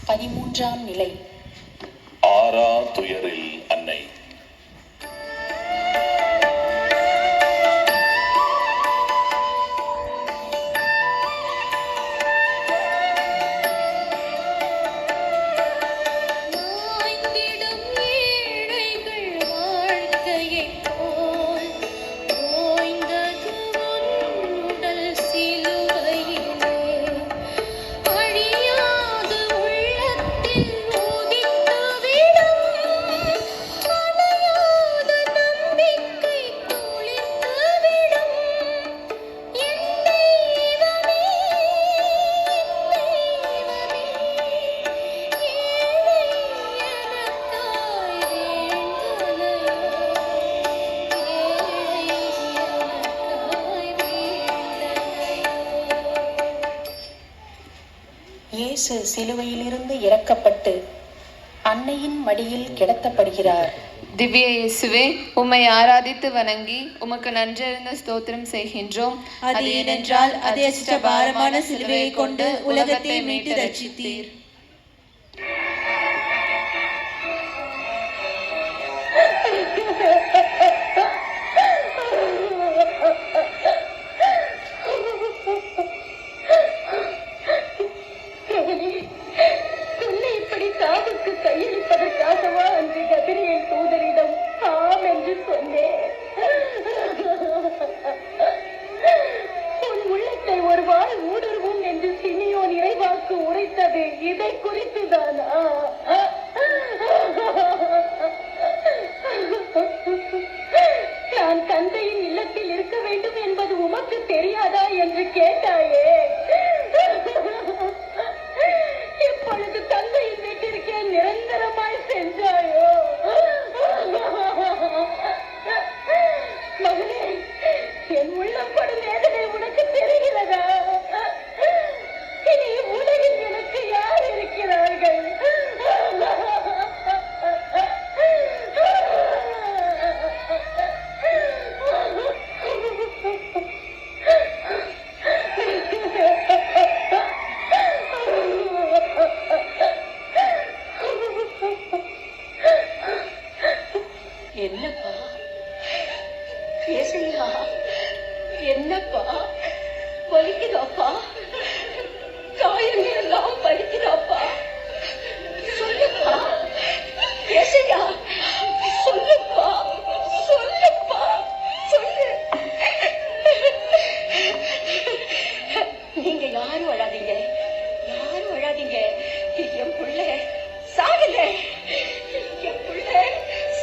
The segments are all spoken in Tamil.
13ஆம் நிலை. ஆறா துயரில் அன்னை. இயேசு சிலுவையிலிருந்து இறக்கப்பட்டு அன்னையின் மடியில் கிடத்தப்படுகிறார். திவ்ய இயேசுவே, உம்மை ஆராதித்து வணங்கி உமக்கு நன்றறிந்த ஸ்தோத்திரம் செய்கின்றோம். அது ஏனென்றால் அதிர்ஷ்ட பாரமான சிலுவையை கொண்டு உலகத்தை மீட்டு ரட்சித்தீர். கையளிப்பதற்காகவா அன்று கபிரியேல் தூதரிடம் ஆம் என்று சொன்னேன். உன் உள்ளத்தை ஒரு வாழ் ஊடுருவும் என்று சிமியோன் இறைவாக்கு உரைத்தது இதை குறித்துதானா? நான் தந்தையின் இல்லத்தில் இருக்க வேண்டும் என்பது உமக்கு தெரியாதா என்று கேட்டாயே. இப்பொழுது தந்தையின் வீட்டிற்கே நிரந்தரமாய் சென்றாயோ? மகனே, என் உள்ளம் படும் வேதனை உனக்கு தெரிகிறதா? இனி உலகில் எனக்கு யார் இருக்கிறார்கள்? என்னப்பா ஏசையா, என்னப்பா வலிக்குதாப்பா? காயங்கள் எல்லாம் வலிக்குதாப்பா? சொல்லுப்பா ஏசையா, சொல்லுப்பா, சொல்லுப்பா, சொல்லு. நீங்க யாரும் அழாதீங்க, யாரும் அழாதீங்க. என் புள்ள சாகல, என் புள்ள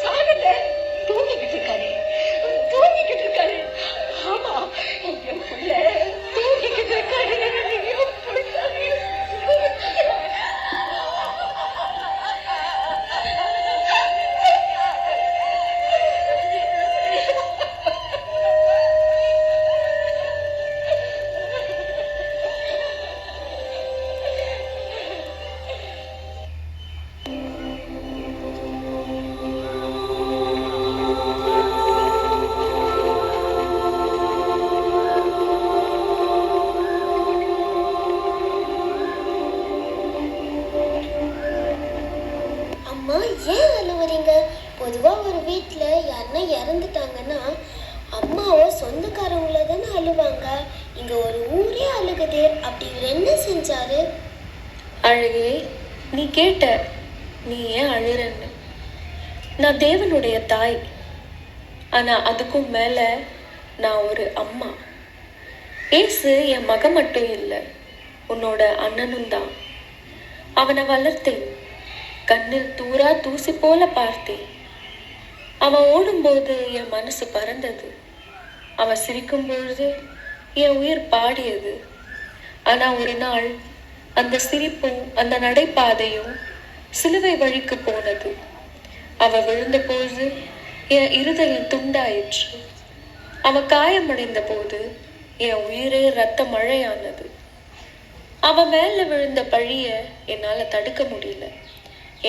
சாகல, தூங்கிக்கிட்டு இருக்காரு, தூங்கிக்கிட்டு இருக்காரு. ஆமா, என் புள்ள தூங்கிக்கிட்டு இருக்காரு, என் புள்ள. அம்மா, ஏன் அழுவுறீங்க? பொதுவாக ஒரு வீட்டில் யாருன்னா இறந்துட்டாங்கன்னா அம்மாவோ சொந்தக்காரங்கள தானே அழுவாங்க. இங்கே ஒரு ஊரே அழுகுது. அப்படி இவர் என்ன செஞ்சாரு? அழகே, நீ கேட்ட, நீ ஏன் அழுறன்னு. நான் தேவனுடைய தாய். ஆனால் அதுக்கும் மேலே நான் ஒரு அம்மா. ஏசு என் மகன் மட்டும் இல்லை, உன்னோட அண்ணனும் தான். அவனை வளர்த்தேன், கண்ணில் தூரா தூசி போல பார்த்தேன். அவன் ஓடும்போது என் மனசு பறந்தது, அவன் சிரிக்கும் பொழுது என் உயிர் பாடியது. ஆனா ஒரு நாள் அந்த சிரிப்பும் அந்த நடைபாதையும் சிலுவை வழிக்கு போனது. அவ விழுந்த போது என் இருதயம் துண்டாயிற்று. அவ காயமடைந்த போது என் உயிரே இரத்த மழையானது. அவன் மேல விழுந்த பழிய என்னால தடுக்க முடியல.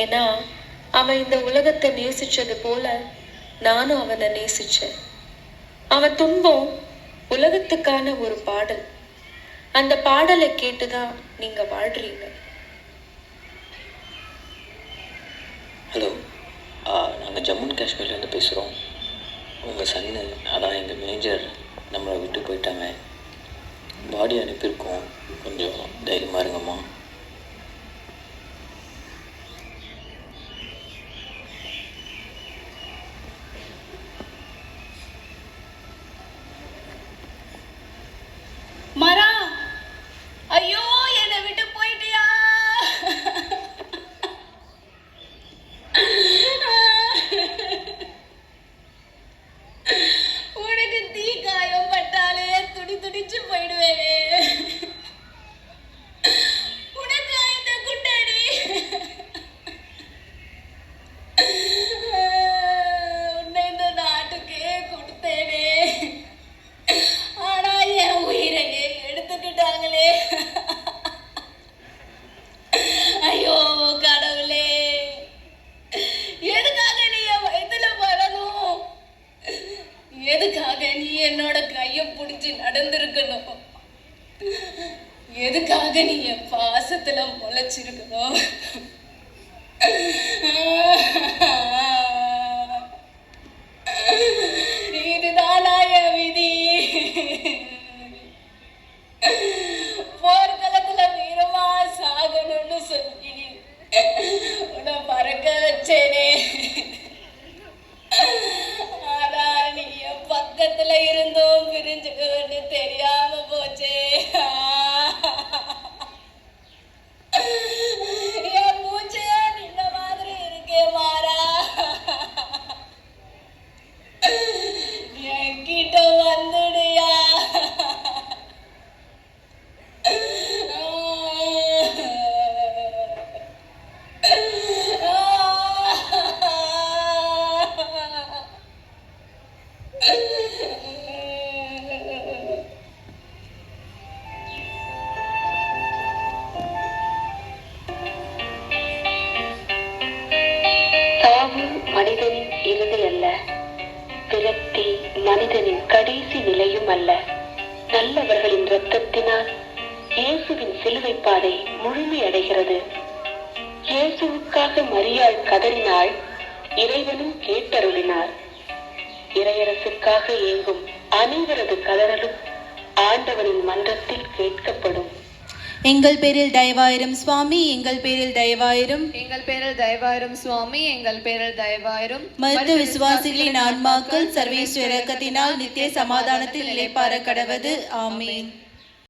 ஏன்னா அவன் இந்த உலகத்தை நேசிச்சது போல நானும் அவனை நேசிச்சேன். அவன் துன்பம் உலகத்துக்கான ஒரு பாடல். அந்த பாடலை கேட்டுதான் நீங்க வாழ்றீங்க. நாங்கள் ஜம்மு அண்ட் காஷ்மீர்லேருந்து பேசுகிறோம். உங்கள் சன்னு, அதான் எங்கள் மேஜர் நம்மளை விட்டு போயிட்டாங்க. பாடி அனுப்பியிருக்கோம், கொஞ்சம் தைரியமாக இருங்கம்மா. மரா, ஐயோ என்னை விட்டு போயிட்டியா? உனக்கு தீ காயம் பட்டாலே துடிச்சு போயிடுவேனே. உனக்கு இந்த குண்டடி உன்னை இந்த நாட்டுக்கே கொடுத்தேனே. ஆனா என் உயிரையே எடுத்துக்கிட்டாங்களே. ஐயோ கடவுளே, எதுக்காக நீ என் வயித்துல வரணும்? எதுக்காக நீ என்னோட கைய பிடிச்சி நடந்திருக்கணும்? எதுக்காக நீ என் பாசத்துல முளைச்சிருக்கணும்? இதுதானா என் விதி? போர்க்களத்துல வீரமா சாகணும்னு சொல்லி உன்னை மறக்க வச்சேனே. ஆனா நீ என் பக்கத்துல இருந்தும் பிரிஞ்சுக்கன்னு தெரியாம போச்சே. என் மூச்சே நின்ன மாதிரி இருக்கே மாறா. என்கிட்ட வந்துடுயா. சாவு மனிதனின் இறுதி அல்ல, விரக்தி மனிதனின் கடைசி நிலையும் அல்ல. நல்லவர்களின் இரத்தத்தினால் இயேசுவின் சிலுவை பாதை முழுமையடைகிறது. இயேசுவுக்காக மரியாள் கதறினாள், இறைவனும் கேட்டருளினார். இறையரசுக்காக ஏங்கும் அனைவரது கதறலும் ஆண்டவரின் மன்றத்தில் கேட்கப்படும். எங்கள் பேரில் தயவாயிரும் சுவாமி, எங்கள் பேரில் தயவாயிரும். எங்கள் பேரில் தயவாயிரும் சுவாமி, எங்கள் பேரில் தயவாயிரும். மருத்துவ விசுவாசிகளின் ஆன்மாக்கள் சர்வேஸ்வர இரக்கத்தினால் நித்திய சமாதானத்தில் இளைப்பாற கடவது. ஆமீன்.